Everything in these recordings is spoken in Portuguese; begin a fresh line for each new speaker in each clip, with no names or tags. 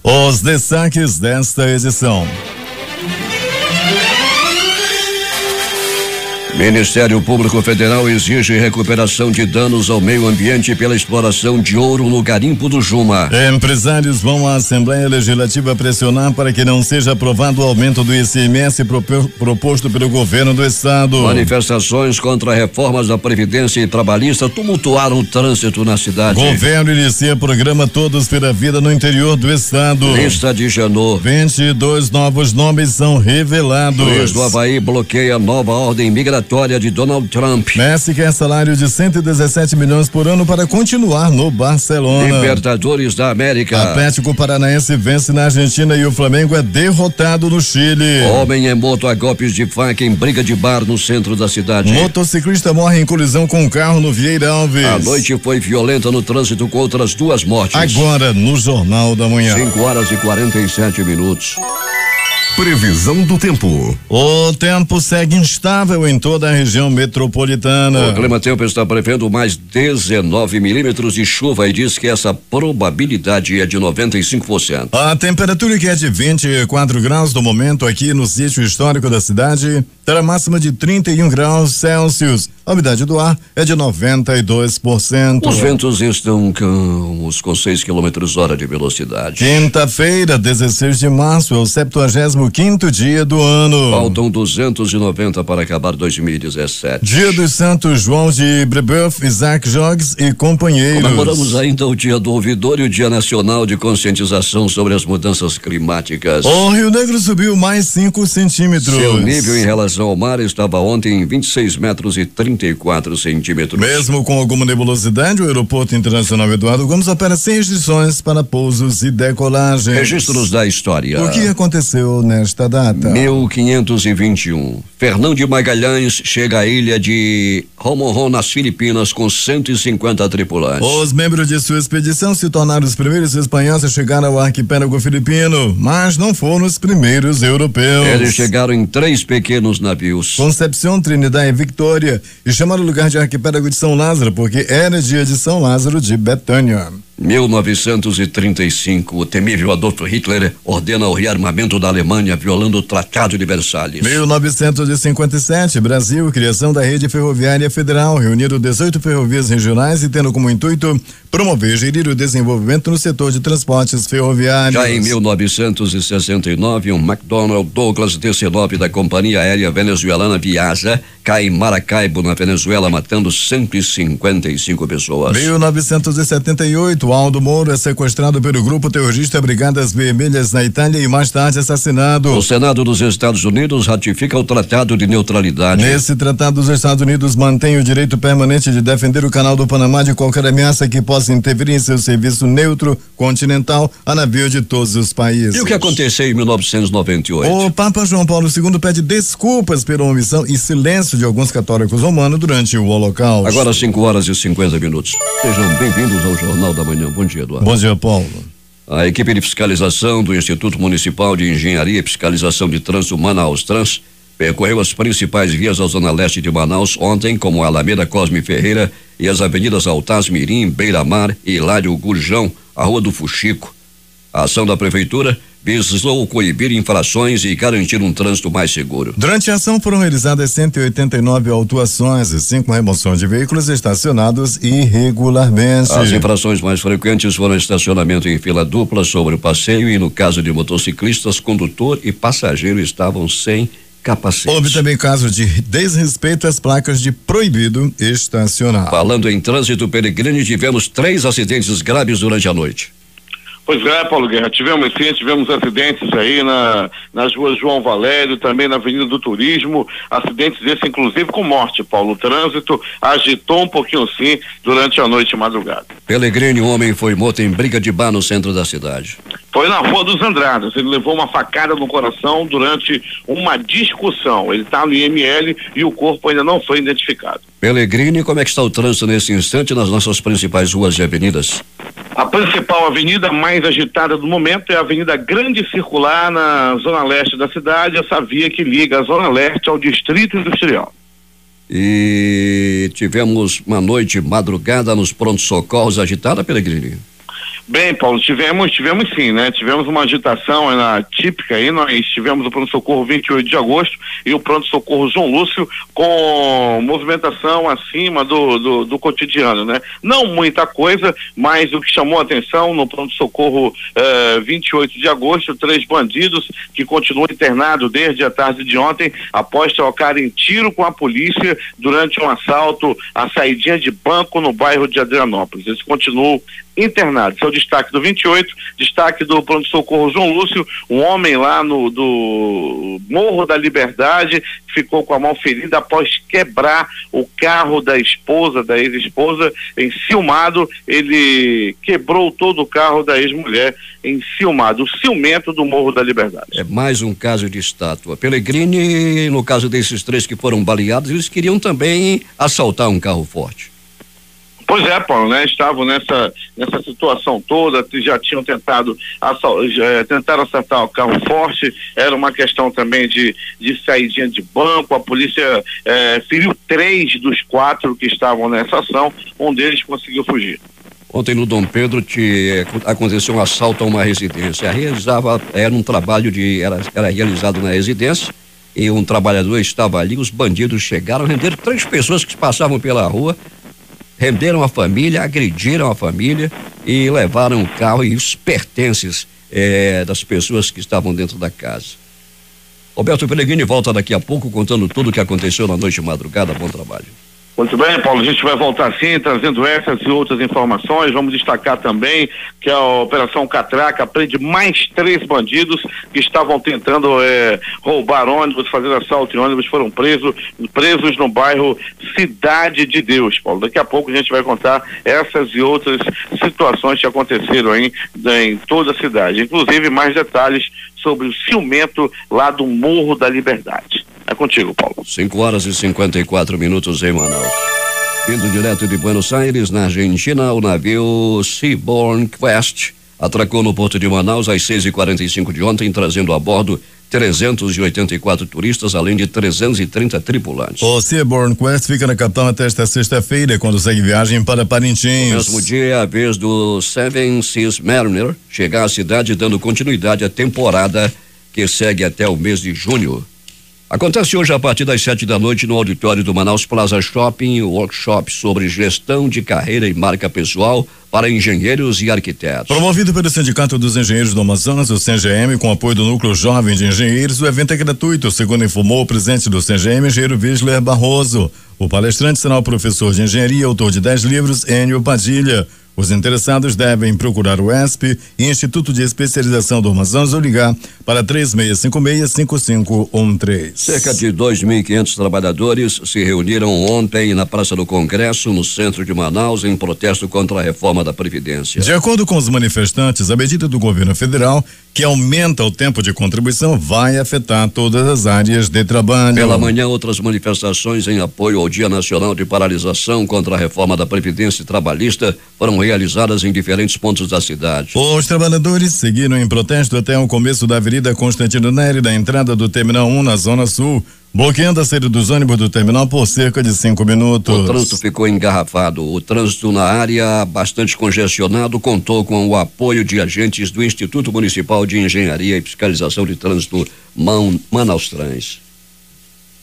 Os destaques desta edição.
Ministério Público Federal exige recuperação de danos ao meio ambiente pela exploração de ouro no garimpo do Juma.
Empresários vão à Assembleia Legislativa pressionar para que não seja aprovado o aumento do ICMS proposto pelo governo do estado.
Manifestações contra reformas da Previdência e Trabalhista tumultuaram o trânsito na cidade.
Governo inicia programa Todos pela Vida no interior do estado.
Lista de Janô.
22 novos nomes são revelados.
Juiz do Avaí bloqueia a nova ordem migratória de Donald Trump.
Messi quer salário de 117 milhões por ano para continuar no Barcelona.
Libertadores da América.
Atlético Paranaense vence na Argentina e o Flamengo é derrotado no Chile.
Homem em moto a golpes de faca em briga de bar no centro da cidade.
Motociclista morre em colisão com um carro no Vieira Alves.
A noite foi violenta no trânsito com outras 2 mortes.
Agora no Jornal da Manhã.
5h47.
Previsão do tempo.
O tempo segue instável em toda a região metropolitana.
O Climatempo está prevendo mais 19 milímetros de chuva e diz que essa probabilidade é de 95%.
A temperatura, que é de 24 graus no momento aqui no sítio histórico da cidade, terá máxima de 31 graus Celsius. A umidade do ar é de 92%.
Os ventos estão calmos com 6 km/h de velocidade.
Quinta-feira, 16 de março, é o 75º dia do ano.
Faltam 290 para acabar 2017.
Dia dos Santos João de Brebeuf, Isaac Jogues e companheiros.
Comemoramos ainda o Dia do Ouvidor e o Dia Nacional de Conscientização sobre as Mudanças Climáticas.
O Rio Negro subiu mais 5 centímetros.
Seu nível em relação ao mar estava ontem em 26 metros e 34 centímetros.
Mesmo com alguma nebulosidade, o Aeroporto Internacional Eduardo Gomes opera sem restrições para pousos e decolagens.
Registros da história.
O que aconteceu nesta data?
1521. Fernão de Magalhães chega à ilha de Romoron, nas Filipinas, com 150 tripulantes.
Os membros de sua expedição se tornaram os primeiros espanhóis a chegar ao arquipélago filipino, mas não foram os primeiros europeus.
Eles chegaram em 3 pequenos navios.
Concepción, Trinidad e Victoria, e chamaram o lugar de arquipélago de São Lázaro, porque era dia de São Lázaro de Betânia.
1935, o temível Adolf Hitler ordena o rearmamento da Alemanha, violando o Tratado de Versalhes.
1957, Brasil, criação da Rede Ferroviária Federal, reunindo 18 ferrovias regionais e tendo como intuito promover e gerir o desenvolvimento no setor de transportes ferroviários.
Já em 1969, um McDonnell Douglas DC-9 da companhia aérea venezuelana Viasa cai em Maracaibo, na Venezuela, matando 155 pessoas.
1978, Aldo Moro é sequestrado pelo grupo terrorista Brigadas Vermelhas na Itália e mais tarde assassinado.
O Senado dos Estados Unidos ratifica o Tratado de Neutralidade.
Nesse tratado, os Estados Unidos mantêm o direito permanente de defender o Canal do Panamá de qualquer ameaça que possa intervir em seu serviço neutro continental a navio de todos os países.
E o que aconteceu em 1998?
O Papa João Paulo II pede desculpas pela omissão e silêncio de alguns católicos romanos durante o Holocausto.
Agora 5h50. Sejam bem-vindos ao Jornal da Manhã. Bom dia, Eduardo.
Bom dia, Paulo.
A equipe de fiscalização do Instituto Municipal de Engenharia e Fiscalização de Trânsito Manaus Trans percorreu as principais vias da zona leste de Manaus ontem, como a Alameda Cosme Ferreira e as avenidas Altaz Mirim, Beira-Mar e Hilário Gurjão, a Rua do Fuxico. A ação da prefeitura visou coibir infrações e garantir um trânsito mais seguro.
Durante a ação foram realizadas 189 autuações e 5 remoções de veículos estacionados irregularmente.
As infrações mais frequentes foram estacionamento em fila dupla sobre o passeio e, no caso de motociclistas, condutor e passageiro estavam sem capacete.
Houve também caso de desrespeito às placas de proibido estacionar.
Falando em trânsito, Peregrine, tivemos 3 acidentes graves durante a noite.
Pois é, Paulo Guerra, tivemos acidentes aí nas ruas João Valério, também na Avenida do Turismo, acidentes esses inclusive com morte, Paulo. O trânsito agitou um pouquinho sim durante a noite e madrugada.
Peregrine, um homem foi morto em briga de bar no centro da cidade.
Foi na Rua dos Andradas, ele levou uma facada no coração durante uma discussão. Ele está no IML e o corpo ainda não foi identificado.
Peregrine, como é que está o trânsito nesse instante nas nossas principais ruas e avenidas?
A principal avenida mais agitada do momento é a Avenida Grande Circular, na zona leste da cidade, essa via que liga a zona leste ao Distrito Industrial.
E tivemos uma noite madrugada nos prontos-socorros agitada, Peregrine?
Bem, Paulo, tivemos sim, né? Tivemos uma agitação típica aí, nós tivemos o pronto-socorro 28 de agosto e o pronto-socorro João Lúcio com movimentação acima do cotidiano, né? Não muita coisa, mas o que chamou a atenção no pronto-socorro 28 de agosto, 3 bandidos que continuam internados desde a tarde de ontem após trocarem tiro com a polícia durante um assalto à saidinha de banco no bairro de Adrianópolis. Eles continuam internados. Esse é o destaque do 28, destaque do pronto-socorro João Lúcio, um homem lá do Morro da Liberdade, ficou com a mão ferida após quebrar o carro da ex-esposa, enciumado, ele quebrou todo o carro da ex-mulher, enciumado, o ciumento do Morro da Liberdade.
É mais um caso de estátua. Pellegrini, no caso desses 3 que foram baleados, eles queriam também assaltar um carro forte.
Pois é, Paulo, né? Estavam nessa situação toda, já tinham tentaram acertar o carro forte, era uma questão também de saidinha de banco, a polícia feriu 3 dos 4 que estavam nessa ação, um deles conseguiu fugir.
Ontem no Dom Pedro aconteceu um assalto a uma residência, era um trabalho era realizado na residência e um trabalhador estava ali, os bandidos chegaram, renderam 3 pessoas que passavam pela rua, renderam a família, agrediram a família e levaram o carro e os pertences das pessoas que estavam dentro da casa. Roberto Pellegrini volta daqui a pouco contando tudo o que aconteceu na noite de madrugada. Bom trabalho.
Muito bem, Paulo, a gente vai voltar sim, trazendo essas e outras informações. Vamos destacar também que a Operação Catraca prende mais 3 bandidos que estavam tentando roubar ônibus, fazer assalto em ônibus, foram presos no bairro Cidade de Deus, Paulo. Daqui a pouco a gente vai contar essas e outras situações que aconteceram aí em toda a cidade, inclusive mais detalhes sobre o ciumento lá do Morro da Liberdade. É contigo, Paulo.
5h54 em Manaus. Vindo direto de Buenos Aires, na Argentina, o navio Seabourn Quest atracou no porto de Manaus às 6h45 de ontem, trazendo a bordo 384 turistas, além de 330 tripulantes.
O Seabourn Quest fica na capital até esta sexta-feira, quando segue viagem para Parintins.
No mesmo dia, é a vez do Seven Seas Mariner chegar à cidade, dando continuidade à temporada que segue até o mês de junho. Acontece hoje a partir das 7 da noite no auditório do Manaus Plaza Shopping, o workshop sobre gestão de carreira e marca pessoal para engenheiros e arquitetos.
Promovido pelo Sindicato dos Engenheiros do Amazonas, o CGM, com apoio do Núcleo Jovem de Engenheiros, o evento é gratuito, segundo informou o presidente do CGM, engenheiro Visler Barroso. O palestrante será o professor de engenharia, autor de 10 livros, Enio Padilha. Os interessados devem procurar o ESP e Instituto de Especialização do Amazonas ou ligar para 3656-5513.
Cerca de 2.500 trabalhadores se reuniram ontem na Praça do Congresso, no centro de Manaus, em protesto contra a reforma da Previdência.
De acordo com os manifestantes, a medida do governo federal, que aumenta o tempo de contribuição, vai afetar todas as áreas de trabalho.
Pela manhã, outras manifestações em apoio ao Dia Nacional de Paralisação contra a reforma da Previdência Trabalhista foram realizadas em diferentes pontos da cidade.
Os trabalhadores seguiram em protesto até o começo da Avenida Constantino Nery, da entrada do Terminal 1 na Zona Sul, bloqueando a saída dos ônibus do terminal por cerca de 5 minutos.
O trânsito ficou engarrafado. O trânsito na área, bastante congestionado, contou com o apoio de agentes do Instituto Municipal de Engenharia e Fiscalização de Trânsito Manaus Trans.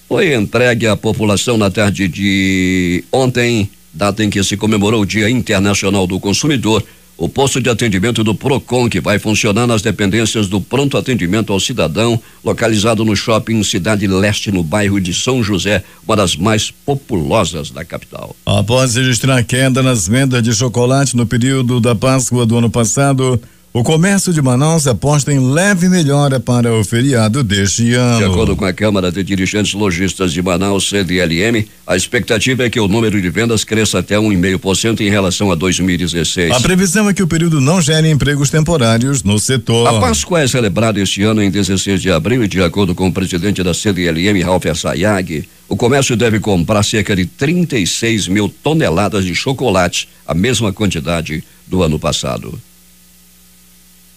Foi entregue à população na tarde de ontem, data em que se comemorou o Dia Internacional do Consumidor, o posto de atendimento do Procon, que vai funcionar nas dependências do Pronto Atendimento ao Cidadão, localizado no Shopping Cidade Leste, no bairro de São José, uma das mais populosas da capital.
Após registrar queda nas vendas de chocolate no período da Páscoa do ano passado, o comércio de Manaus aposta em leve melhora para o feriado deste ano.
De acordo com a Câmara de Dirigentes Lojistas de Manaus, CDLM, a expectativa é que o número de vendas cresça até 1,5% em relação a 2016.
A previsão é que o período não gere empregos temporários no setor.
A Páscoa é celebrada este ano em 16 de abril e, de acordo com o presidente da CDLM, Ralf Assayag, o comércio deve comprar cerca de 36 mil toneladas de chocolate, a mesma quantidade do ano passado.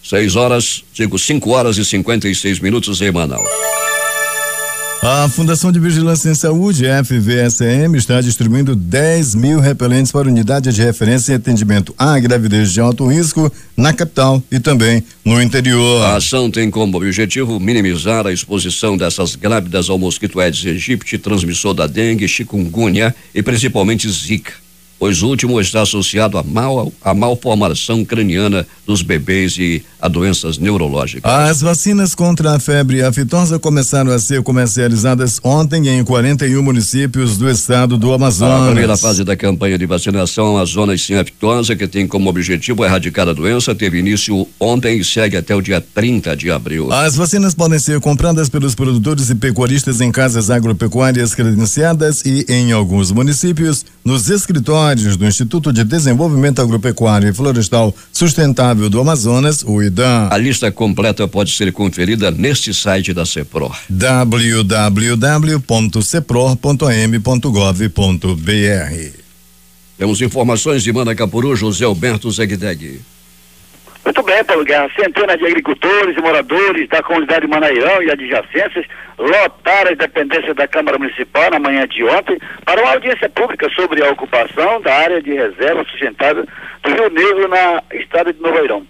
5 horas e 56 minutos em Manaus.
A Fundação de Vigilância em Saúde, FVSM, está distribuindo 10 mil repelentes para unidade de referência e atendimento à gravidez de alto risco na capital e também no interior.
A ação tem como objetivo minimizar a exposição dessas grávidas ao mosquito Aedes aegypti, transmissor da dengue, chikungunya e principalmente zika, pois o último está associado à malformação craniana dos bebês e a doenças neurológicas.
As vacinas contra a febre aftosa começaram a ser comercializadas ontem em 41 municípios do estado do Amazonas.
A primeira fase da campanha de vacinação Amazonas sem aftosa, que tem como objetivo erradicar a doença, teve início ontem e segue até o dia 30 de abril.
As vacinas podem ser compradas pelos produtores e pecuaristas em casas agropecuárias credenciadas e, em alguns municípios, nos escritórios do Instituto de Desenvolvimento Agropecuário e Florestal Sustentável do Amazonas, o IDAM.
A lista completa pode ser conferida neste site da CEPROR.
www.cepror.am.gov.br.
Temos informações de Manacapuru, José Alberto Zegdeg.
Muito bem, Paulo Guerra. Centenas de agricultores e moradores da comunidade de Manairão e adjacências lotaram as dependências da Câmara Municipal na manhã de ontem para uma audiência pública sobre a ocupação da área de reserva sustentável do Rio Negro na estrada de Novo Airão.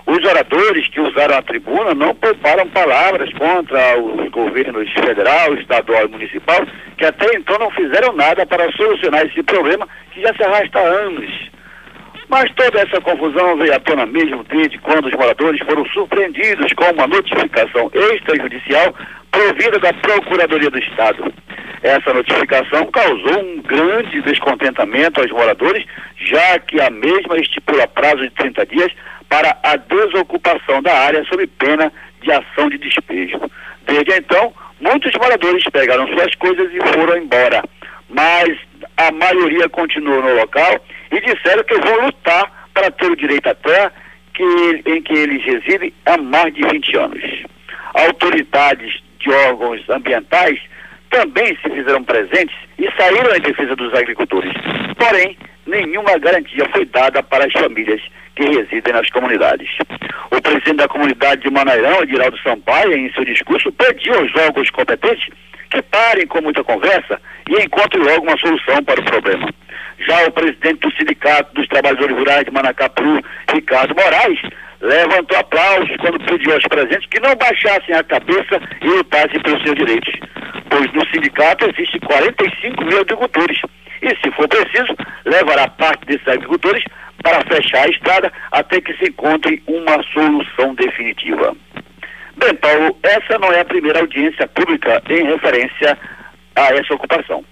Os oradores que usaram a tribuna não pouparam palavras contra os governos federal, estadual e municipal, que até então não fizeram nada para solucionar esse problema que já se arrasta há anos. Mas toda essa confusão veio à tona mesmo desde quando os moradores foram surpreendidos com uma notificação extrajudicial provida da Procuradoria do Estado. Essa notificação causou um grande descontentamento aos moradores, já que a mesma estipula prazo de 30 dias para a desocupação da área sob pena de ação de despejo. Desde então, muitos moradores pegaram suas coisas e foram embora, mas a maioria continuou no local e disseram que vão lutar para ter o direito à terra em que eles residem há mais de 20 anos. Autoridades de órgãos ambientais também se fizeram presentes e saíram em defesa dos agricultores. Porém, nenhuma garantia foi dada para as famílias que residem nas comunidades. O presidente da comunidade de Manairão, Ediraldo Sampaio, em seu discurso, pediu aos órgãos competentes que parem com muita conversa e encontrem logo uma solução para o problema. Já o presidente do Sindicato dos Trabalhadores Rurais de Manacapuru, Ricardo Moraes, levantou aplausos quando pediu aos presentes que não baixassem a cabeça e lutassem pelos seus direitos, pois no sindicato existem 45 mil agricultores e, se for preciso, levará parte desses agricultores para fechar a estrada até que se encontre uma solução definitiva. Bem, Paulo, essa não é a primeira audiência pública em referência a essa ocupação.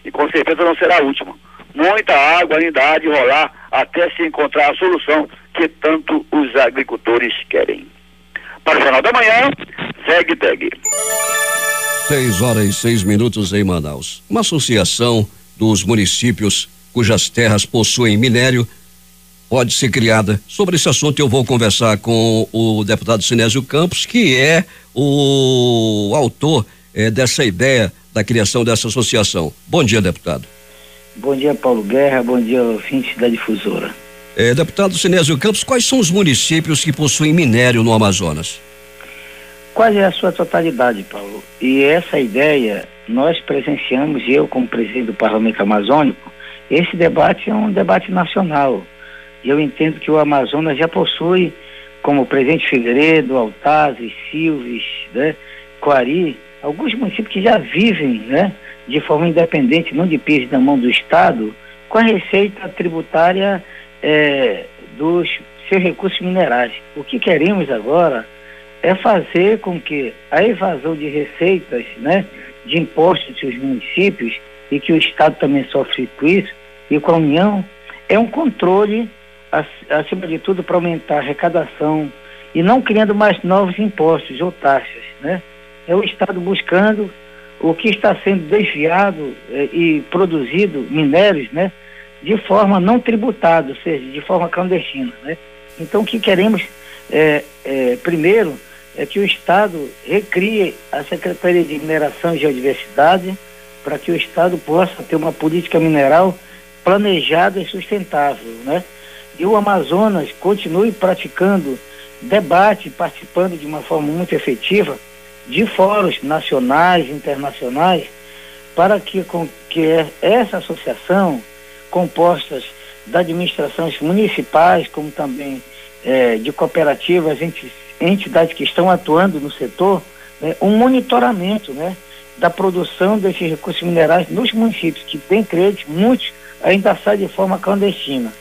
E com certeza não será a última. Muita água ainda há de rolar até se encontrar a solução que tanto os agricultores querem. Para o Jornal da Manhã, Zegdeg.
6h06 em Manaus. Uma associação dos municípios cujas terras possuem minério pode ser criada. Sobre esse assunto eu vou conversar com o deputado Sinésio Campos, que é o autor dessa ideia da criação dessa associação. Bom dia, deputado.
Bom dia, Paulo Guerra, bom dia, ouvintes da Difusora.
Deputado Sinésio Campos, quais são os municípios que possuem minério no Amazonas?
Quase a sua totalidade, Paulo. E essa ideia, nós presenciamos, eu como presidente do Parlamento Amazônico, esse debate é um debate nacional. E eu entendo que o Amazonas já possui, como Presidente Figueiredo, Altazes, Silves, né, Coari, alguns municípios que já vivem, né, de forma independente, não depende da mão do Estado, com a receita tributária dos seus recursos minerais. O que queremos agora é fazer com que a evasão de receitas, né, de impostos dos municípios, e que o Estado também sofre com isso, e com a União, é um controle, acima de tudo, para aumentar a arrecadação e não criando mais novos impostos ou taxas, né? É o Estado buscando o que está sendo desviado e produzido minérios, né, de forma não tributada, ou seja, de forma clandestina, né? Então, o que queremos primeiro é que o Estado recrie a Secretaria de Mineração e Geodiversidade para que o Estado possa ter uma política mineral planejada e sustentável, né? E o Amazonas continue praticando debate, participando de uma forma muito efetiva de fóruns nacionais, internacionais, para que essa associação, compostas de administrações municipais, como também de cooperativas, entidades que estão atuando no setor, né, um monitoramento, né, da produção desses recursos minerais nos municípios, que bem crente, muitos ainda saem de forma clandestina.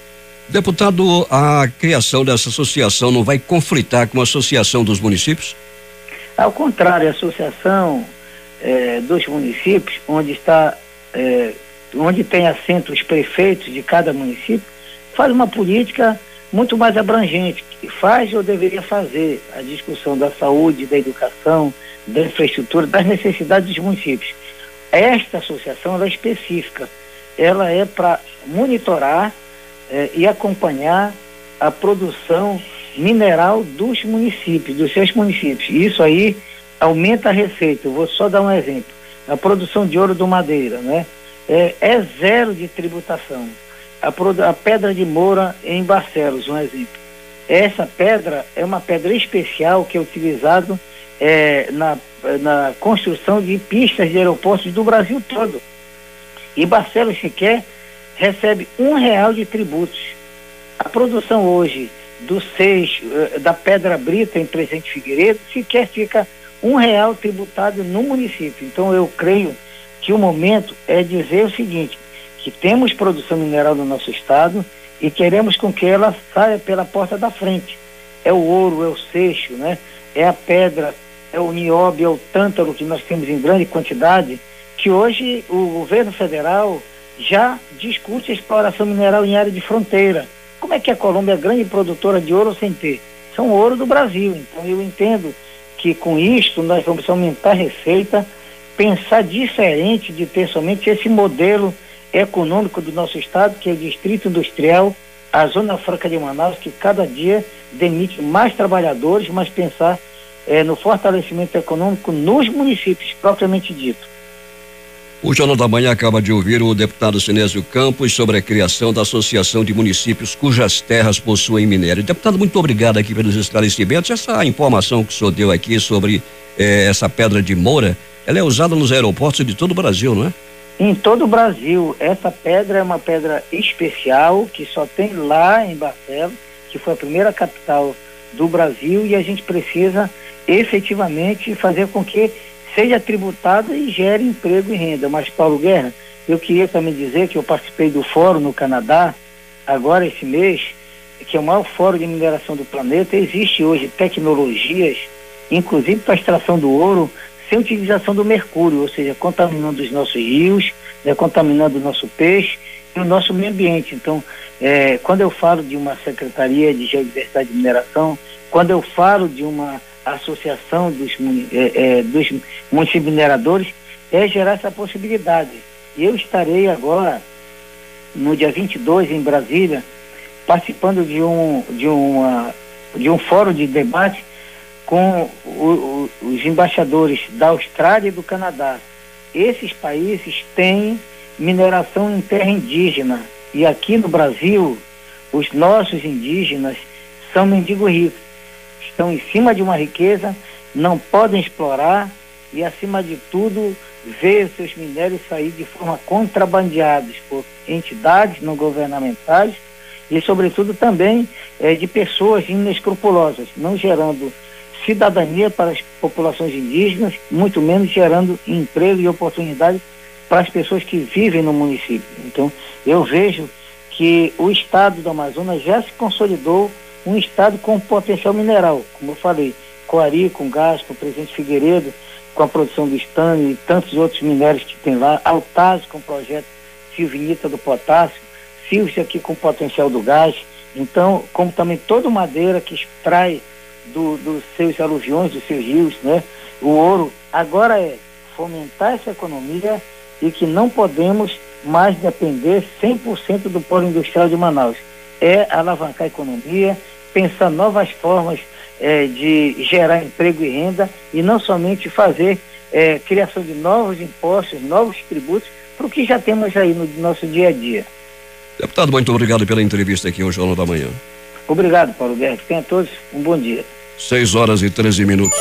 Deputado, a criação dessa associação não vai conflitar com a associação dos municípios?
Ao contrário, a associação dos municípios, onde tem assento os prefeitos de cada município, faz uma política muito mais abrangente, que faz ou deveria fazer a discussão da saúde, da educação, da infraestrutura, das necessidades dos municípios. Esta associação ela é específica, ela é para monitorar e acompanhar a produção mineral dos municípios, dos seus municípios. Isso aí aumenta a receita. Eu vou só dar um exemplo. A produção de ouro do Madeira, né? É zero de tributação. A pedra de Moura em Barcelos, um exemplo. Essa pedra é uma pedra especial que é utilizado na construção de pistas de aeroportos do Brasil todo. E Barcelos sequer recebe R$1 de tributos. A produção hoje do da pedra brita em Presidente Figueiredo sequer fica R$1 tributado no município. Então eu creio que o momento é dizer o seguinte, que temos produção mineral no nosso estado e queremos com que ela saia pela porta da frente. É o ouro, é o seixo, né? É a pedra, é o nióbio, é o tântalo que nós temos em grande quantidade, que hoje o governo federal já discute a exploração mineral em área de fronteira. Como é que a Colômbia é grande produtora de ouro sem ter? São ouro do Brasil. Então eu entendo que com isto nós vamos aumentar a receita, pensar diferente de ter somente esse modelo econômico do nosso estado, que é o Distrito Industrial, a Zona Franca de Manaus, que cada dia demite mais trabalhadores, mas pensar no fortalecimento econômico nos municípios, propriamente dito.
O Jornal da Manhã acaba de ouvir o deputado Sinésio Campos sobre a criação da Associação de Municípios cujas terras possuem minério. Deputado, muito obrigado aqui pelos esclarecimentos. Essa informação que o senhor deu aqui sobre essa pedra de Moura, ela é usada nos aeroportos de todo o Brasil, não é?
Em todo o Brasil. Essa pedra é uma pedra especial que só tem lá em Barcelos, que foi a primeira capital do Brasil, e a gente precisa efetivamente fazer com que seja tributada e gere emprego e renda. Mas, Paulo Guerra, eu queria também dizer que eu participei do fórum no Canadá, agora esse mês, que é o maior fórum de mineração do planeta. Existe hoje tecnologias, inclusive para a extração do ouro, sem utilização do mercúrio, ou seja, contaminando os nossos rios, contaminando o nosso peixe e o nosso meio ambiente. Então, quando eu falo de uma Secretaria de Geodiversidade e Mineração, quando eu falo de uma associação dos municípios mineradores, é gerar essa possibilidade. E eu estarei agora, no dia 22, em Brasília, participando de um fórum de debate com os embaixadores da Austrália e do Canadá. Esses países têm mineração em terra indígena, e aqui no Brasil os nossos indígenas são mendigos ricos, estão em cima de uma riqueza, não podem explorar e, acima de tudo, ver os seus minérios sair de forma contrabandeados por entidades não governamentais e, sobretudo, também de pessoas inescrupulosas, não gerando cidadania para as populações indígenas, muito menos gerando emprego e oportunidade para as pessoas que vivem no município. Então, eu vejo que o estado do Amazonas já se consolidou um estado com potencial mineral, como eu falei, Coari, com gás, com Presidente Figueiredo, com a produção do estânio e tantos outros minérios que tem lá, Altaz com o projeto Silvinita do potássio, Silves aqui com o potencial do gás. Então, como também toda madeira que extrai dos seus aluviões, dos seus rios, né? O ouro agora é fomentar essa economia e que não podemos mais depender 100% do polo industrial de Manaus. É alavancar a economia, pensar novas formas de gerar emprego e renda, e não somente fazer criação de novos impostos, novos tributos, para o que já temos aí no nosso dia a dia.
Deputado, muito obrigado pela entrevista aqui ao Jornal da Manhã.
Obrigado, Paulo Guerra. Tenham todos um bom dia.
6 horas e 13 minutos.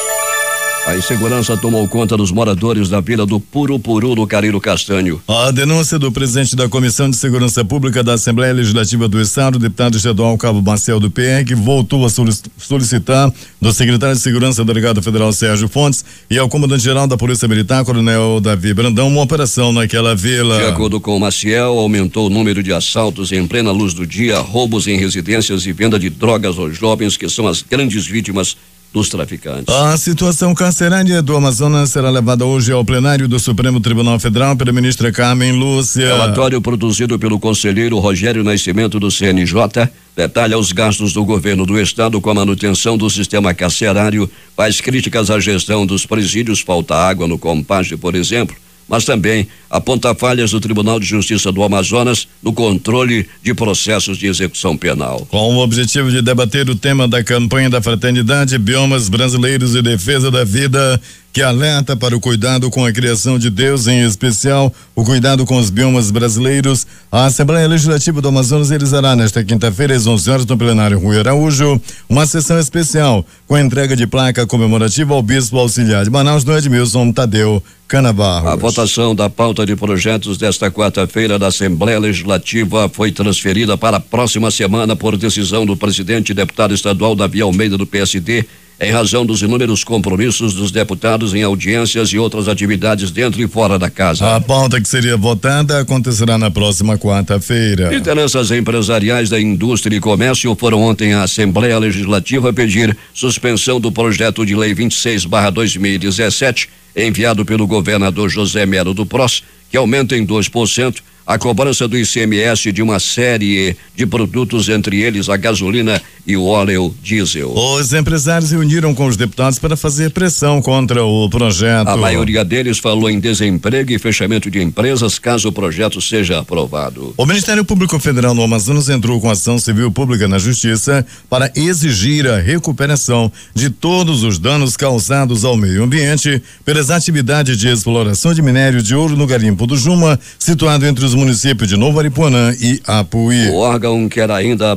A insegurança tomou conta dos moradores da Vila do Purupuru, no Careiro Castanho.
A denúncia do presidente da Comissão de Segurança Pública da Assembleia Legislativa do Estado, deputado estadual Cabo Marcel do PR, que voltou a solicitar do secretário de Segurança, delegado federal Sérgio Fontes, e ao comandante-geral da Polícia Militar, coronel Davi Brandão, uma operação naquela vila.
De acordo com o Maciel, aumentou o número de assaltos em plena luz do dia, roubos em residências e venda de drogas aos jovens, que são as grandes vítimas dos traficantes.
A situação carcerária do Amazonas será levada hoje ao plenário do Supremo Tribunal Federal pela ministra Carmen Lúcia.
Relatório produzido pelo conselheiro Rogério Nascimento do CNJ detalha os gastos do governo do estado com a manutenção do sistema carcerário, faz críticas à gestão dos presídios, falta água no Compage, por exemplo, mas também aponta falhas do Tribunal de Justiça do Amazonas no controle de processos de execução penal.
Com o objetivo de debater o tema da campanha da Fraternidade, Biomas Brasileiros e Defesa da Vida, que alerta para o cuidado com a criação de Deus, em especial o cuidado com os biomas brasileiros, a Assembleia Legislativa do Amazonas realizará nesta quinta-feira às 11 horas no plenário Rui Araújo uma sessão especial com a entrega de placa comemorativa ao bispo auxiliar de Manaus, do Edmilson Tadeu Canabarros.
A votação da pauta de projetos desta quarta-feira da Assembleia Legislativa foi transferida para a próxima semana por decisão do presidente e deputado estadual Davi Almeida do PSD, em razão dos inúmeros compromissos dos deputados em audiências e outras atividades dentro e fora da casa.
A pauta que seria votada acontecerá na próxima quarta-feira.
Lideranças empresariais da indústria e comércio foram ontem à Assembleia Legislativa pedir suspensão do projeto de lei 26/2017, enviado pelo governador José Melo do PROS, que aumenta em 2% a cobrança do ICMS de uma série de produtos, entre eles a gasolina e o óleo diesel.
Os empresários se uniram com os deputados para fazer pressão contra o projeto.
A maioria deles falou em desemprego e fechamento de empresas caso o projeto seja aprovado.
O Ministério Público Federal no Amazonas entrou com ação civil pública na Justiça para exigir a recuperação de todos os danos causados ao meio ambiente pelas atividades de exploração de minério de ouro no garimpo do Juma, situado entre os municípios de Novo Aripuanã e Apuí.
O órgão quer ainda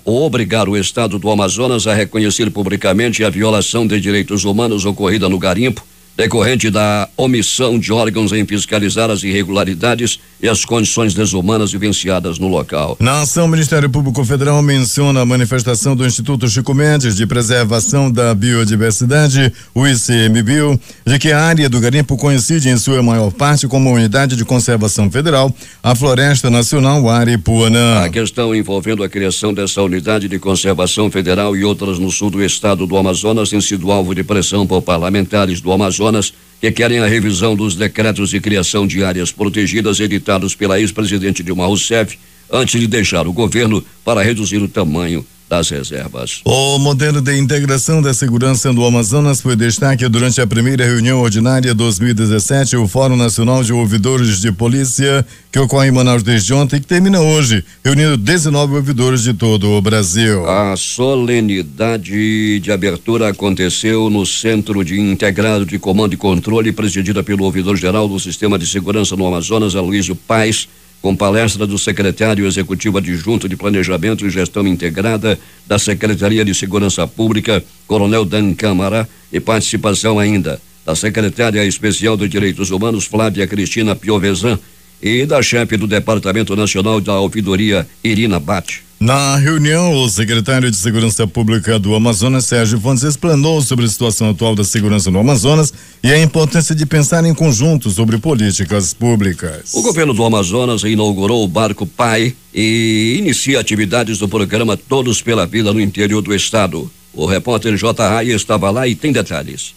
obrigar o estado do Amazonas a reconhecer publicamente a violação de direitos humanos ocorrida no garimpo, decorrente da omissão de órgãos em fiscalizar as irregularidades e as condições desumanas vivenciadas no local.
Na ação, o Ministério Público Federal menciona a manifestação do Instituto Chico Mendes de Preservação da Biodiversidade, o ICMBio, de que a área do garimpo coincide em sua maior parte com uma unidade de conservação federal, a Floresta Nacional Aripuanã.
A questão envolvendo a criação dessa unidade de conservação federal e outras no sul do estado do Amazonas tem sido alvo de pressão por parlamentares do Amazonas que querem a revisão dos decretos de criação de áreas protegidas editados pela ex-presidente Dilma Rousseff antes de deixar o governo para reduzir o tamanho das reservas.
O modelo de integração da segurança do Amazonas foi destaque durante a primeira reunião ordinária 2017, o Fórum Nacional de Ouvidores de Polícia, que ocorre em Manaus desde ontem e que termina hoje, reunindo 19 ouvidores de todo o Brasil.
A solenidade de abertura aconteceu no Centro de Integrado de Comando e Controle, presidida pelo ouvidor-geral do Sistema de Segurança no Amazonas, Aloysio Paes, com palestra do secretário executivo adjunto de Planejamento e Gestão Integrada da Secretaria de Segurança Pública, Coronel Dan Câmara, e participação ainda da secretária especial de Direitos Humanos, Flávia Cristina Piovesan, e da chefe do Departamento Nacional da Ouvidoria, Irina Bate.
Na reunião, o secretário de Segurança Pública do Amazonas, Sérgio Fontes, explanou sobre a situação atual da segurança no Amazonas e a importância de pensar em conjunto sobre políticas públicas.
O governo do Amazonas inaugurou o barco Pai e inicia atividades do programa Todos pela Vida no interior do estado. O repórter J. Raia estava lá e tem detalhes.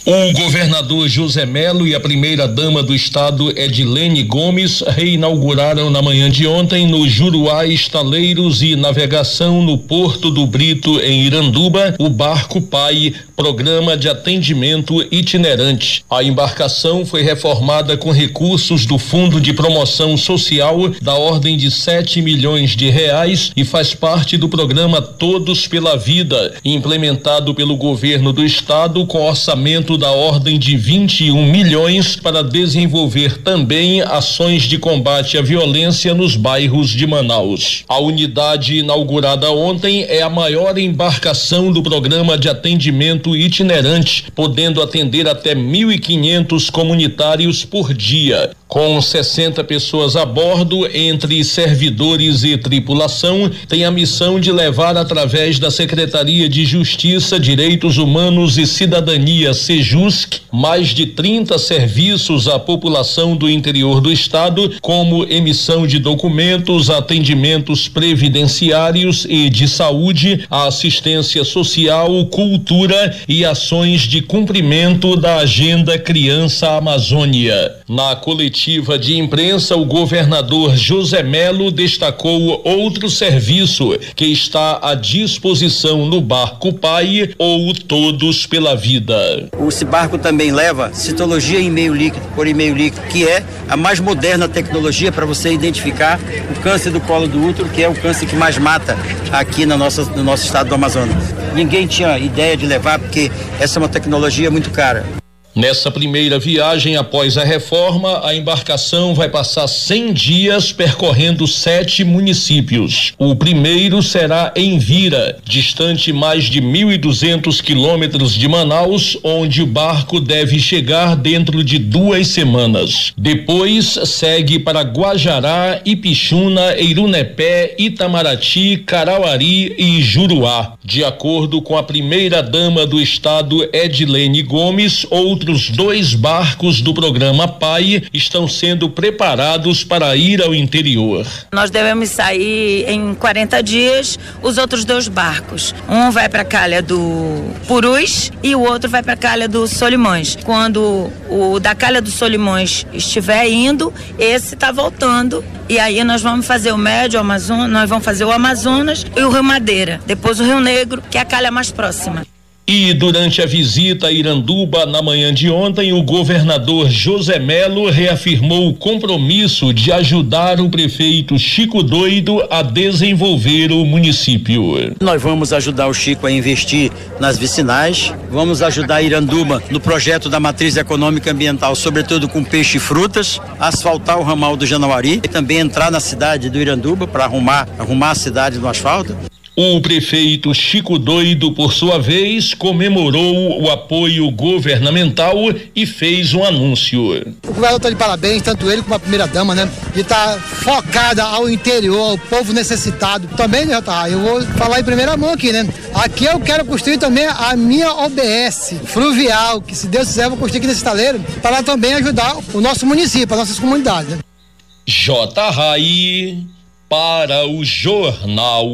O governador José Melo e a primeira-dama do estado, Edilene Gomes, reinauguraram na manhã de ontem no Juruá Estaleiros e Navegação no Porto do Brito, em Iranduba, o Barco Pai, programa de atendimento itinerante. A embarcação foi reformada com recursos do Fundo de Promoção Social da ordem de 7 milhões de reais e faz parte do programa Todos pela Vida, implementado pelo governo do estado com orçamento orçamento da ordem de 21 milhões para desenvolver também ações de combate à violência nos bairros de Manaus. A unidade inaugurada ontem é a maior embarcação do programa de atendimento itinerante, podendo atender até 1.500 comunitários por dia. Com 60 pessoas a bordo, entre servidores e tripulação, tem a missão de levar através da Secretaria de Justiça, Direitos Humanos e Cidadania, SEJUSC, mais de 30 serviços à população do interior do estado, como emissão de documentos, atendimentos previdenciários e de saúde, assistência social, cultura e ações de cumprimento da Agenda Criança Amazônia. Na coletiva de imprensa, o governador José Melo destacou outro serviço que está à disposição no Barco Pai, ou Todos pela Vida.
Esse barco também leva citologia em meio líquido, por e-mail líquido, que é a mais moderna tecnologia para você identificar o câncer do colo do útero, que é o câncer que mais mata aqui no nosso estado do Amazonas. Ninguém tinha ideia de levar, porque essa é uma tecnologia muito cara.
Nessa primeira viagem após a reforma, a embarcação vai passar 100 dias percorrendo 7 municípios. O primeiro será em Vira, distante mais de 1.200 quilômetros de Manaus, onde o barco deve chegar dentro de 2 semanas. Depois segue para Guajará, Ipixuna, Eirunepé, Itamaraty, Carauari e Juruá. De acordo com a primeira-dama do estado, Edilene Gomes, outros 2 barcos do programa PAI estão sendo preparados para ir ao interior.
Nós devemos sair em 40 dias, os outros 2 barcos. Um vai para a calha do Purus e o outro vai para a calha do Solimões. Quando o da calha do Solimões estiver indo, esse está voltando. E aí nós vamos fazer o médio, o Amazonas, nós vamos fazer o Amazonas e o Rio Madeira. Depois o Rio Negro, que é a calha mais próxima.
E durante a visita a Iranduba na manhã de ontem, o governador José Melo reafirmou o compromisso de ajudar o prefeito Chico Doido a desenvolver o município.
Nós vamos ajudar o Chico a investir nas vicinais, vamos ajudar Iranduba no projeto da matriz econômica ambiental, sobretudo com peixe e frutas, asfaltar o ramal do Janauari e também entrar na cidade do Iranduba para arrumar a cidade no asfalto.
O prefeito Chico Doido, por sua vez, comemorou o apoio governamental e fez um anúncio.
O governador está de parabéns, tanto ele como a primeira-dama, né? De estar focada ao interior, ao povo necessitado. Também, né, eu vou falar em primeira mão aqui, né? Aqui eu quero construir também a minha OBS fluvial, que se Deus quiser eu vou construir aqui nesse estaleiro, para também ajudar o nosso município, as nossas comunidades, né?
J. Rai para o Jornal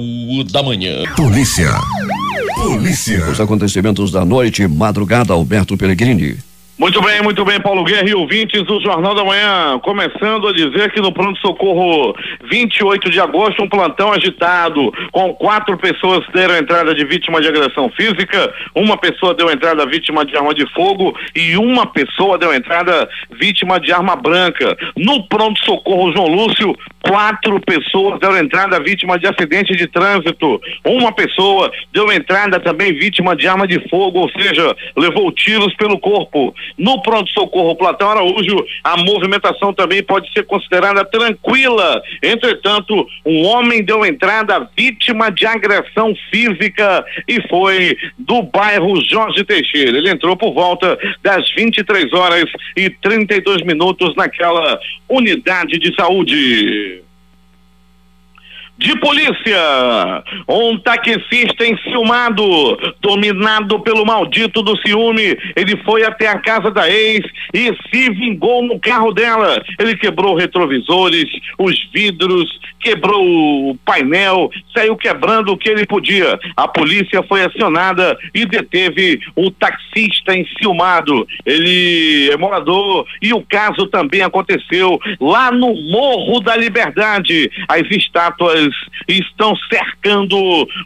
da Manhã.
Polícia.
Os acontecimentos da noite, madrugada, Alberto Pellegrini.
Muito bem, Paulo Guerra e ouvintes do Jornal da Manhã, começando a dizer que no pronto-socorro 28 de agosto, um plantão agitado, com 4 pessoas deram entrada de vítima de agressão física, 1 pessoa deu entrada vítima de arma de fogo e 1 pessoa deu entrada vítima de arma branca. No pronto-socorro João Lúcio, 4 pessoas deram entrada vítima de acidente de trânsito, 1 pessoa deu entrada também vítima de arma de fogo, ou seja, levou tiros pelo corpo. No pronto-socorro Platão Araújo, a movimentação também pode ser considerada tranquila. Entretanto, um homem deu entrada vítima de agressão física e foi do bairro Jorge Teixeira. Ele entrou por volta das 23h32 naquela unidade de saúde. De polícia, um taxista enciumado, dominado pelo maldito do ciúme, ele foi até a casa da ex e se vingou no carro dela. Ele quebrou retrovisores, os vidros, quebrou o painel, saiu quebrando o que ele podia. A polícia foi acionada e deteve o taxista enciumado. Ele é morador e o caso também aconteceu lá no Morro da Liberdade. As estátuas estão cercando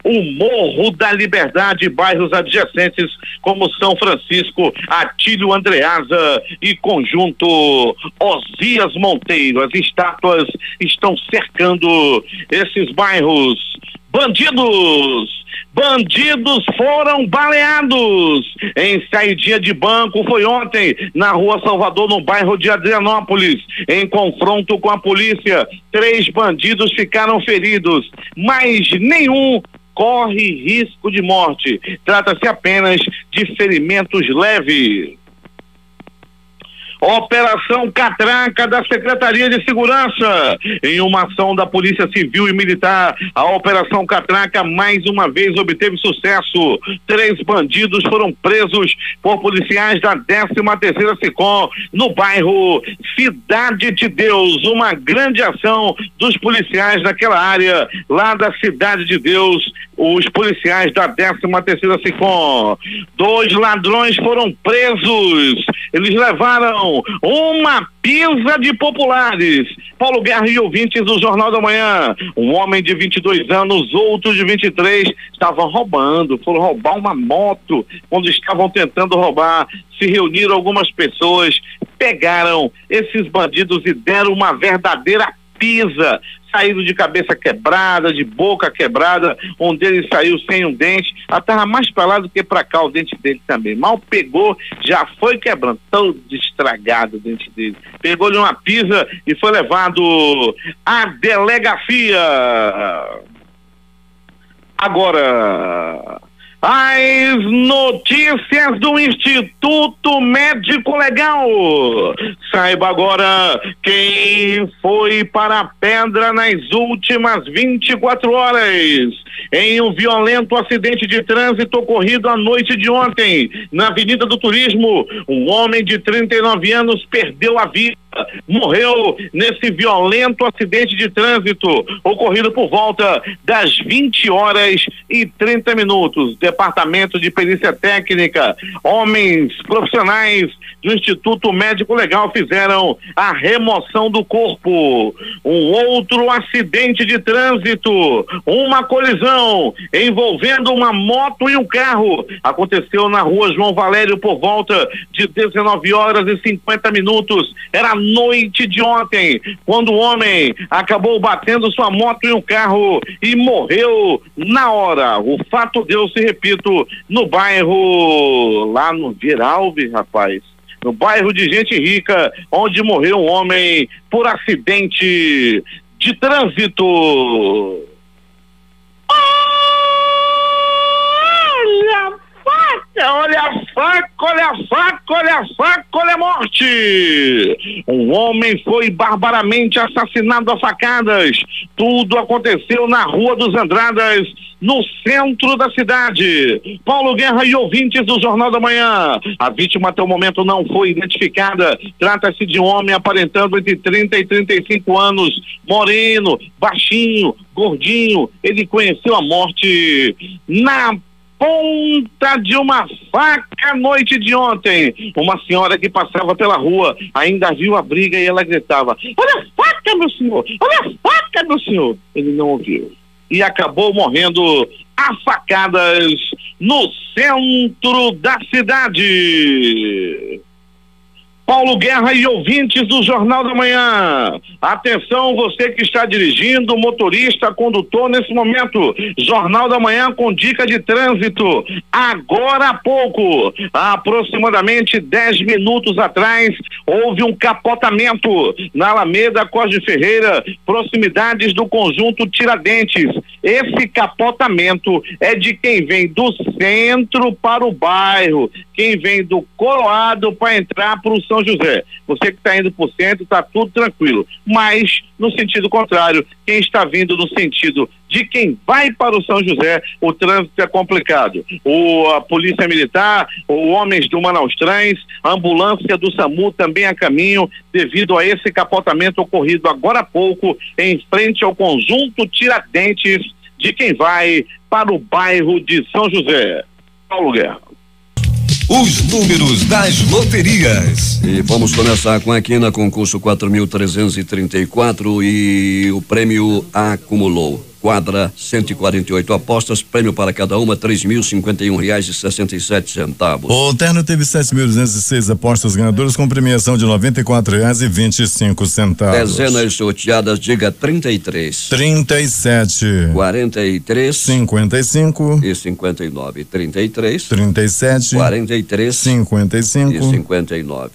o Morro da Liberdade, bairros adjacentes como São Francisco, Atílio Andreasa e Conjunto Osias Monteiro. As estátuas estão cercando esses bairros. Bandidos foram baleados em saidinha de banco. Foi ontem na Rua Salvador, no bairro de Adrianópolis. Em confronto com a polícia, 3 bandidos ficaram feridos, mas nenhum corre risco de morte. Trata-se apenas de ferimentos leves. Operação Catraca da Secretaria de Segurança. Em uma ação da Polícia Civil e Militar, a Operação Catraca mais uma vez obteve sucesso. 3 bandidos foram presos por policiais da 13ª SECOM no bairro Cidade de Deus. Uma grande ação dos policiais daquela área, lá da Cidade de Deus, os policiais da 13ª SECOM. 2 ladrões foram presos. Eles levaram uma pisa de populares. Paulo Guerra e ouvintes do Jornal da Manhã. Um homem de 22 anos, outro de 23, estavam roubando, foram roubar uma moto. Quando estavam tentando roubar, se reuniram algumas pessoas, pegaram esses bandidos e deram uma verdadeira pisa. Saíram de cabeça quebrada, de boca quebrada, um deles saiu sem um dente, estava mais pra lá do que pra cá o dente dele também. Mal pegou, já foi quebrando, todo estragado o dente dele. Pegou-lhe uma pisa e foi levado à delegacia. Agora, as notícias do Instituto Médico Legal. Saiba agora quem foi para a pedra nas últimas 24 horas. Em um violento acidente de trânsito ocorrido à noite de ontem, na Avenida do Turismo, um homem de 39 anos perdeu a vida. Morreu nesse violento acidente de trânsito ocorrido por volta das 20h30. Departamento de Perícia Técnica, homens profissionais do Instituto Médico Legal fizeram a remoção do corpo. Um outro acidente de trânsito, uma colisão envolvendo uma moto e um carro, aconteceu na Rua João Valério por volta de 19h50. Era noite de ontem, quando o homem acabou batendo sua moto em um carro e morreu na hora. O fato deu-se, repito, no bairro, lá no Viralves, rapaz, no bairro de gente rica, onde morreu um homem por acidente de trânsito. Olha a faca, olha a faca, olha a faca, olha a morte. Um homem foi barbaramente assassinado a facadas. Tudo aconteceu na Rua dos Andradas, no centro da cidade. Paulo Guerra e ouvintes do Jornal da Manhã. A vítima até o momento não foi identificada. Trata-se de um homem aparentando entre 30 e 35 anos, moreno, baixinho, gordinho. Ele conheceu a morte na ponta de uma faca noite de ontem. Uma senhora que passava pela rua ainda viu a briga e ela gritava: olha a faca, meu senhor! Olha a faca, meu senhor! Ele não ouviu e acabou morrendo a facadas no centro da cidade. Paulo Guerra e ouvintes do Jornal da Manhã. Atenção, você que está dirigindo, motorista, condutor nesse momento. Jornal da Manhã com dica de trânsito. Agora há pouco, há aproximadamente 10 minutos atrás, houve um capotamento na Alameda Cosme Ferreira, proximidades do conjunto Tiradentes. Esse capotamento é de quem vem do centro para o bairro, quem vem do Coroado para entrar para o São José. Você que está indo para o centro, está tudo tranquilo. Mas, no sentido contrário, quem está vindo no sentido de quem vai para o São José, o trânsito é complicado. A Polícia Militar, os homens do Manaus Trans, a ambulância do SAMU também a caminho, devido a esse capotamento ocorrido agora há pouco, em frente ao conjunto Tiradentes, de quem vai para o bairro de São José. Paulo Guerra.
Os números das loterias.
E vamos começar com a quina, concurso 4.334 e o prêmio acumulou quadra, 148 apostas, prêmio para cada uma, R$3.051,67.
O terno teve 7.206 apostas ganhadoras com premiação de R$94,25.
Dezenas sorteadas, diga 33.
37.
43.
55.
E 59. 33.
37.
43.
55.
E 59.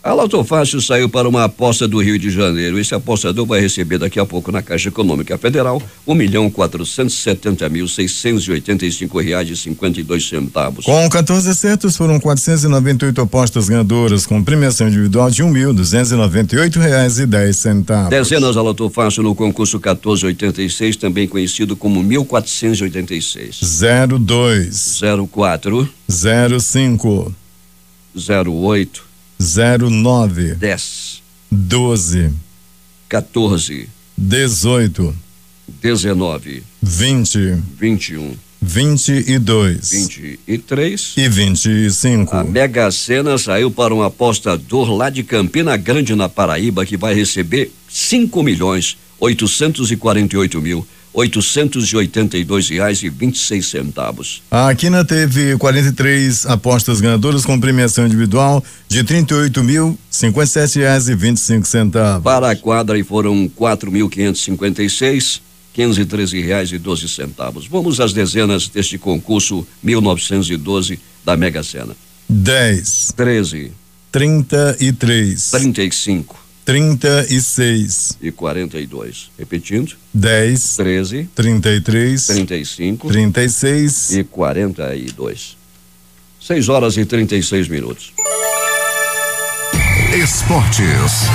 A Loto Fácil saiu para uma aposta do Rio de Janeiro. Esse apostador vai receber daqui a pouco na Caixa Econômica Federal R$1.470.685,52.
Com 14 acertos, foram 498 apostas ganhadoras, com premiação individual de R$1.298,10.
Dezenas da Loto Fácil no concurso 1486, também conhecido como 1486.
02.
04.
05.
08.
09.
10.
12.
14.
18.
19.
20.
21.
22.
23.
E 25.
A Mega Sena saiu para um apostador lá de Campina Grande, na Paraíba, que vai receber R$5.848.882,26.
A Quina teve 43 apostas ganhadoras com premiação individual de R$38.057,25.
Para a quadra foram R$4.556, R$513,12. Vamos às dezenas deste concurso 1912 da Mega Sena.
10.
13.
33.
35.
36
e 42. Repetindo.
10,
13,
33,
35,
36
e 42. 6h36.
Esportes.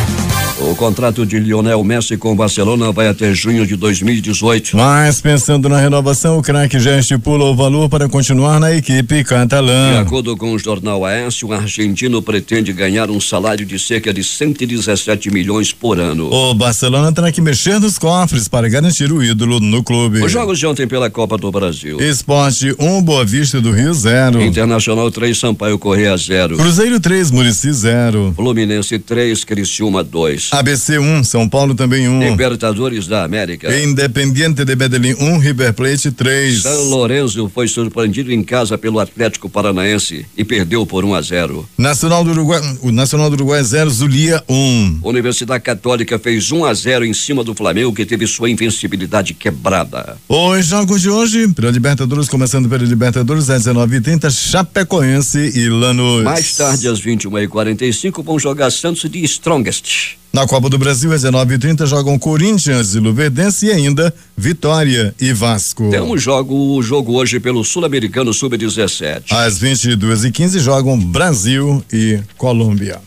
O contrato de Lionel Messi com o Barcelona vai até junho de 2018.
Mas pensando na renovação, o craque já estipula o valor para continuar na equipe catalã.
De acordo com o jornal AS, o argentino pretende ganhar um salário de cerca de 117 milhões por ano.
O Barcelona terá que mexer nos cofres para garantir o ídolo no clube.
Os jogos de ontem pela Copa do Brasil.
Esporte 1, Boa Vista do Rio 0.
Internacional 3, Sampaio Corrêa 0.
Cruzeiro 3, Muricy 0.
Fluminense 3, Criciúma 2.
ABC 1, São Paulo também 1.
Libertadores da América.
Independiente de Medellín 1, River Plate 3.
São Lourenço foi surpreendido em casa pelo Atlético Paranaense e perdeu por 1-0.
Nacional do Uruguai 0, Zulia 1.
Universidade Católica fez 1-0 em cima do Flamengo, que teve sua invencibilidade quebrada.
Os jogos de hoje, pela Libertadores, começando pela Libertadores, às 19h30, Chapecoense e Lanús.
Mais tarde, às 21h45, vão jogar Santos de Strongest.
Na Copa do Brasil, às 19h30, jogam Corinthians e Luverdense e ainda Vitória e Vasco.
Temos o jogo hoje pelo Sul-Americano Sub-17.
Às 22h15, jogam Brasil e Colômbia.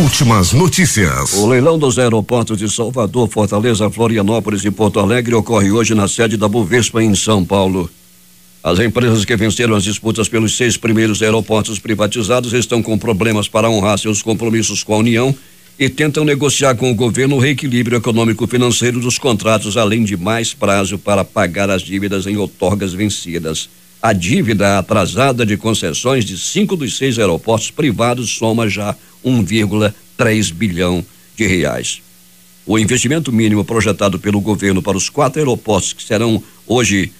Últimas notícias.
O leilão dos aeroportos de Salvador, Fortaleza, Florianópolis e Porto Alegre ocorre hoje na sede da Bovespa, em São Paulo. As empresas que venceram as disputas pelos 6 primeiros aeroportos privatizados estão com problemas para honrar seus compromissos com a União e tentam negociar com o governo o reequilíbrio econômico-financeiro dos contratos, além de mais prazo para pagar as dívidas em outorgas vencidas. A dívida atrasada de concessões de 5 dos 6 aeroportos privados soma já 1,3 bilhão de reais. O investimento mínimo projetado pelo governo para os 4 aeroportos que serão hoje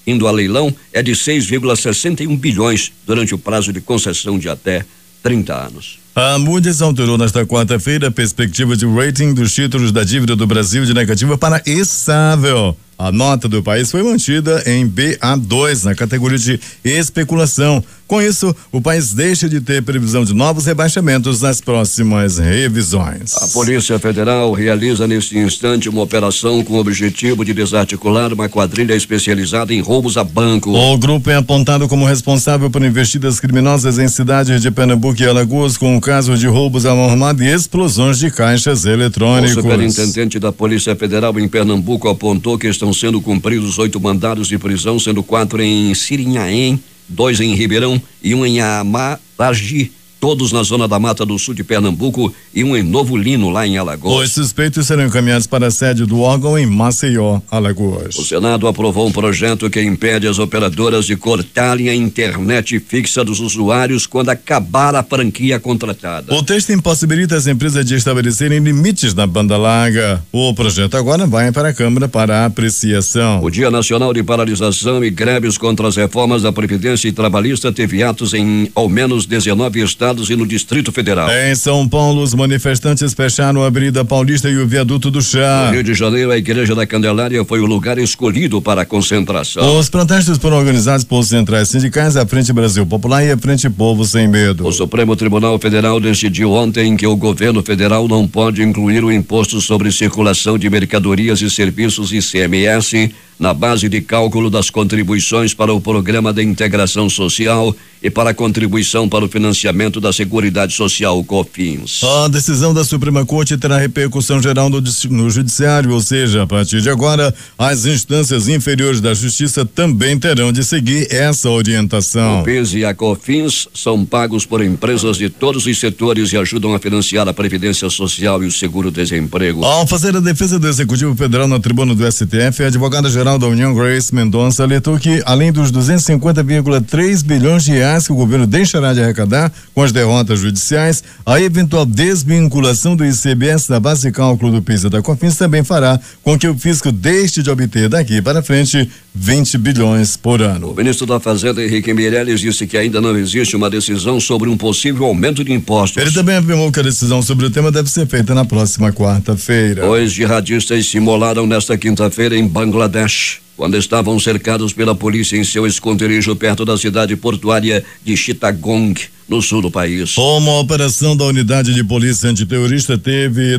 indo a leilão é de 6,61 bilhões durante o prazo de concessão de até 30 anos.
A Moody's alterou nesta quarta-feira a perspectiva de rating dos títulos da dívida do Brasil de negativa para estável. A nota do país foi mantida em BA2, na categoria de especulação. Com isso, o país deixa de ter previsão de novos rebaixamentos nas próximas revisões.
A Polícia Federal realiza neste instante uma operação com o objetivo de desarticular uma quadrilha especializada em roubos a banco.
O grupo é apontado como responsável por investidas criminosas em cidades de Pernambuco e Alagoas, com o caso de roubos à mão armada e explosões de caixas eletrônicos.
O superintendente da Polícia Federal em Pernambuco apontou que estão sendo cumpridos 8 mandados de prisão, sendo 4 em Sirinhaém, 2 em Ribeirão e 1 em Amaragi, todos na zona da Mata do Sul de Pernambuco e um em Novo Lino, lá em Alagoas.
Os suspeitos serão encaminhados para a sede do órgão em Maceió, Alagoas.
O Senado aprovou um projeto que impede as operadoras de cortarem a internet fixa dos usuários quando acabar a franquia contratada.
O texto impossibilita as empresas de estabelecerem limites na banda larga. O projeto agora vai para a Câmara para apreciação.
O Dia Nacional de Paralisação e Greves contra as Reformas da Previdência e Trabalhista teve atos em ao menos 19 estados e no Distrito Federal.
Em São Paulo, os manifestantes fecharam a Avenida Paulista e o Viaduto do Chá.
No Rio de Janeiro, a Igreja da Candelária foi o lugar escolhido para a concentração.
Os protestos foram organizados por centrais sindicais, a Frente Brasil Popular e a Frente Povo Sem Medo.
O Supremo Tribunal Federal decidiu ontem que o governo federal não pode incluir o imposto sobre circulação de mercadorias e serviços ICMS na base de cálculo das contribuições para o Programa de Integração Social e para a contribuição para o financiamento da Seguridade Social, COFINS.
A decisão da Suprema Corte terá repercussão geral no Judiciário, ou seja, a partir de agora, as instâncias inferiores da Justiça também terão de seguir essa orientação.
O PIS e a COFINS são pagos por empresas de todos os setores e ajudam a financiar a Previdência Social e o Seguro-Desemprego.
Ao fazer a defesa do Executivo Federal na tribuna do STF, a advogada-geral da União, Grace Mendonça, alertou que, além dos 250,3 bilhões de reais que o governo deixará de arrecadar com as derrotas judiciais, a eventual desvinculação do ICMS da base de cálculo do PIS e da COFINS também fará com que o fisco deixe de obter daqui para frente 20 bilhões por ano.
O ministro da Fazenda, Henrique Meirelles, disse que ainda não existe uma decisão sobre um possível aumento de impostos.
Ele também afirmou que a decisão sobre o tema deve ser feita na próxima quarta-feira.
2 jihadistas se imolaram nesta quinta-feira em Bangladesh, quando estavam cercados pela polícia em seu esconderijo perto da cidade portuária de Chittagong, no sul do país.
Uma operação da unidade de polícia antiterrorista teve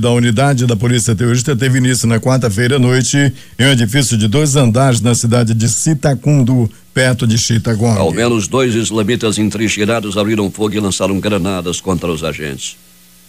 início na quarta-feira à noite em um edifício de 2 andares na cidade de Sitakundu, perto de Chittagong.
Ao menos 2 islamitas entrincheirados abriram fogo e lançaram granadas contra os agentes.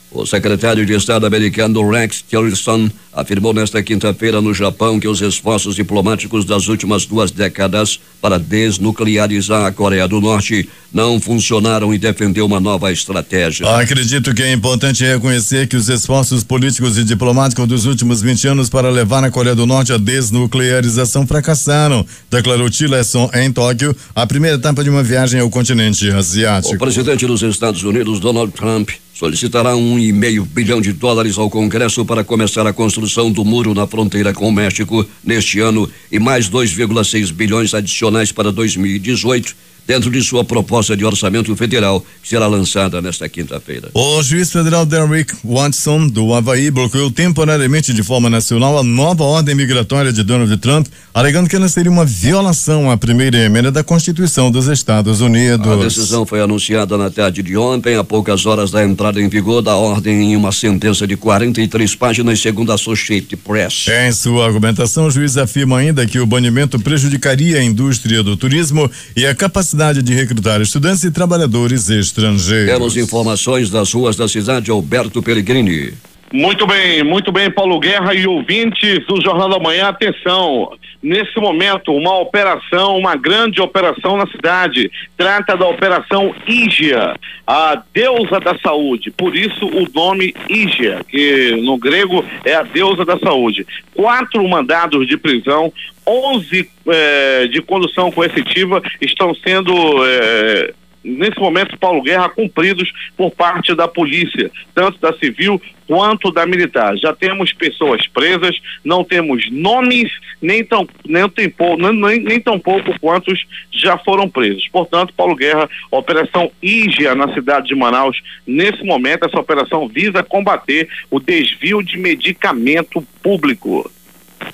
O secretário de Estado americano Rex Tillerson afirmou nesta quinta-feira no Japão que os esforços diplomáticos das últimas 2 décadas para desnuclearizar a Coreia do Norte não funcionaram e defendeu uma nova estratégia.
Acredito que é importante reconhecer que os esforços políticos e diplomáticos dos últimos 20 anos para levar a Coreia do Norte à desnuclearização fracassaram, declarou Tillerson em Tóquio, a primeira etapa de uma viagem ao continente asiático.
O presidente dos Estados Unidos, Donald Trump, solicitará $1,5 bilhão ao Congresso para começar a construção do muro na fronteira com o México neste ano e mais 2,6 bilhões adicionais para 2018, dentro de sua proposta de orçamento federal, que será lançada nesta quinta-feira.
O juiz federal Derrick Watson, do Havaí, bloqueou temporariamente de forma nacional a nova ordem migratória de Donald Trump, alegando que ela seria uma violação à primeira emenda da Constituição dos Estados Unidos.
A decisão foi anunciada na tarde de ontem, a poucas horas da entrada em vigor da ordem, em uma sentença de 43 páginas, segundo a Associated Press.
Em sua argumentação, o juiz afirma ainda que o banimento prejudicaria a indústria do turismo e a capacidade de recrutar estudantes e trabalhadores estrangeiros.
Temos informações das ruas da cidade, Alberto Pellegrini.
Muito bem, Paulo Guerra e ouvintes do Jornal da Manhã, atenção, nesse momento uma grande operação na cidade, trata da Operação Ígia, a deusa da saúde, por isso o nome Ígia, que no grego é a deusa da saúde. 4 mandados de prisão, 11 de condução coercitiva estão sendo nesse momento, Paulo Guerra, cumpridos por parte da polícia, tanto da civil quanto da militar. Já temos pessoas presas, não temos nomes, nem tão pouco quantos já foram presos. Portanto, Paulo Guerra, Operação Ígia na cidade de Manaus, nesse momento essa operação visa combater o desvio de medicamento público.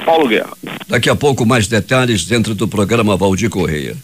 Paulo Guerra.
Daqui a pouco mais detalhes dentro do programa Valdir Correia.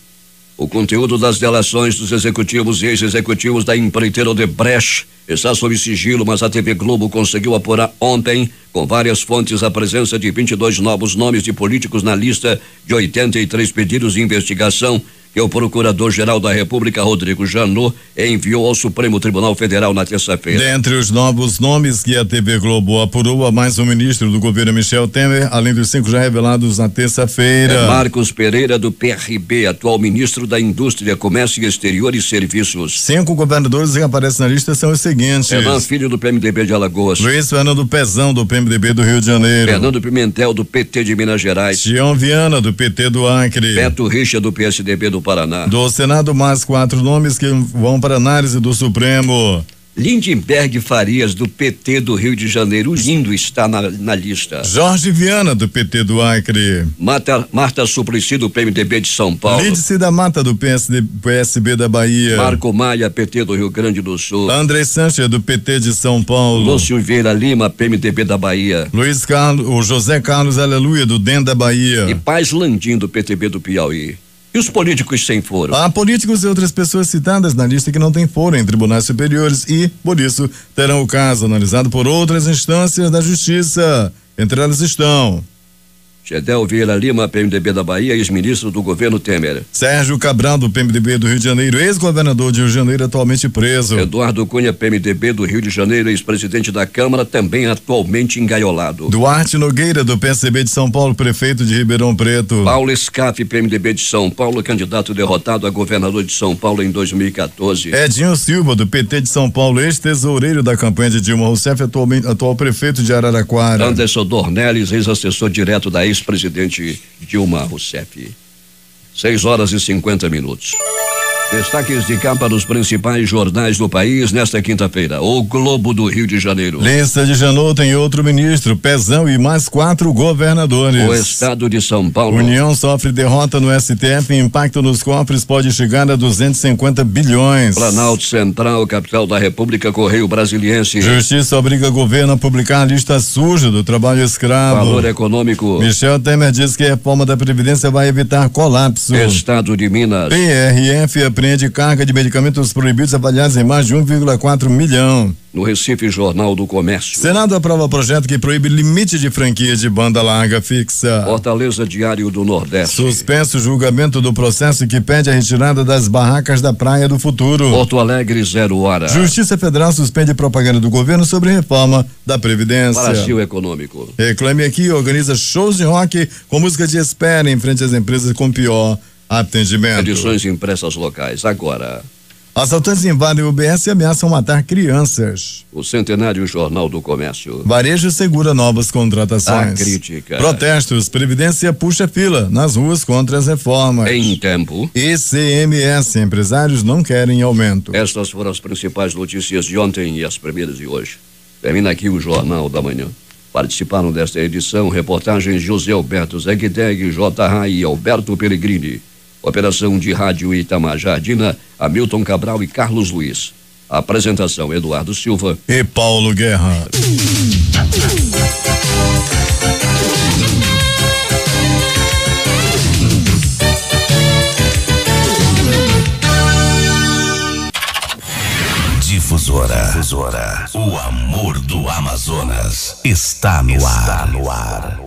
O conteúdo das delações dos executivos e ex-executivos da empreiteira Odebrecht está sob sigilo, mas a TV Globo conseguiu apurar ontem, com várias fontes, a presença de 22 novos nomes de políticos na lista de 83 pedidos de investigação que o Procurador-Geral da República, Rodrigo Janot, enviou ao Supremo Tribunal Federal na terça-feira.
Dentre os novos nomes que a TV Globo apurou, há mais um ministro do governo Michel Temer, além dos 5 já revelados na terça-feira.
Marcos Pereira, do PRB, atual ministro da Indústria, Comércio Exterior e Serviços.
5 governadores que aparecem na lista são os seguintes:
Evan Filho, do PMDB de Alagoas.
Luiz Fernando Pezão, do PMDB do Rio de Janeiro.
Fernando Pimentel, do PT de Minas Gerais.
Tião Viana, do PT do Acre.
Beto Richa, do PSDB do Paraná.
Do Senado, mais 4 nomes que vão para análise do Supremo.
Lindenberg Farias, do PT do Rio de Janeiro, o lindo está na lista.
Jorge Viana, do PT do Acre.
Marta Suplicy, do PMDB de São Paulo.
Lídice da Mata, do PSB da Bahia.
Marco Maia, PT do Rio Grande do Sul.
André Sanches, do PT de São Paulo.
Lúcio Vieira Lima, PMDB da Bahia.
o José Carlos Aleluia, do DEM da Bahia.
E Paz Landim, do PTB do Piauí. E os políticos sem foro?
Há políticos e outras pessoas citadas na lista que não têm foro em tribunais superiores e, por isso, terão o caso analisado por outras instâncias da justiça. Entre elas estão
Gedel Vieira Lima, PMDB da Bahia, ex-ministro do governo Temer.
Sérgio Cabral, do PMDB do Rio de Janeiro, ex-governador de Rio de Janeiro, atualmente preso.
Eduardo Cunha, PMDB do Rio de Janeiro, ex-presidente da Câmara, também atualmente engaiolado.
Duarte Nogueira, do PSB de São Paulo, prefeito de Ribeirão Preto.
Paulo Scaff, PMDB de São Paulo, candidato derrotado a governador de São Paulo em 2014.
Edinho Silva, do PT de São Paulo, ex-tesoureiro da campanha de Dilma Rousseff, atual prefeito de Araraquara.
Anderson Dornelles, ex-assessor direto da ex-presidente Dilma Rousseff. 6h50. Destaques de capa dos principais jornais do país nesta quinta-feira. O Globo do Rio de Janeiro.
Lista de Janot tem outro ministro, Pezão, e mais 4 governadores.
O estado de São Paulo.
União sofre derrota no STF e impacto nos cofres pode chegar a 250 bilhões.
Planalto Central, capital da República, Correio Brasiliense.
Justiça obriga governo a publicar a lista suja do trabalho escravo.
Valor econômico.
Michel Temer diz que a reforma da Previdência vai evitar colapso.
Estado de Minas.
PRF apreende carga de medicamentos proibidos avaliados em mais de 1,4 milhão.
No Recife, Jornal do Comércio.
Senado aprova projeto que proíbe limite de franquia de banda larga fixa.
Fortaleza, Diário do Nordeste.
Suspenso o julgamento do processo que pede a retirada das barracas da Praia do Futuro.
Porto Alegre, 0h.
Justiça Federal suspende propaganda do governo sobre reforma da Previdência.
Brasil Econômico.
Reclame Aqui organiza shows de rock com música de espera em frente às empresas com pior atendimento.
Edições impressas locais. Agora.
Assaltantes invadem o UBS e ameaçam matar crianças.
O Centenário, Jornal do Comércio.
Varejo segura novas contratações.
A crítica.
Protestos, Previdência puxa fila nas ruas contra as reformas.
Em tempo.
ICMS, empresários não querem aumento.
Estas foram as principais notícias de ontem e as primeiras de hoje. Termina aqui o Jornal da Manhã. Participaram desta edição reportagens José Alberto Zegdeg, J. e Alberto Peregrini. Operação de rádio Itamar Jardina, Hamilton Cabral e Carlos Luiz. Apresentação Eduardo Silva
e Paulo Guerra.
Difusora. O amor do Amazonas está no ar.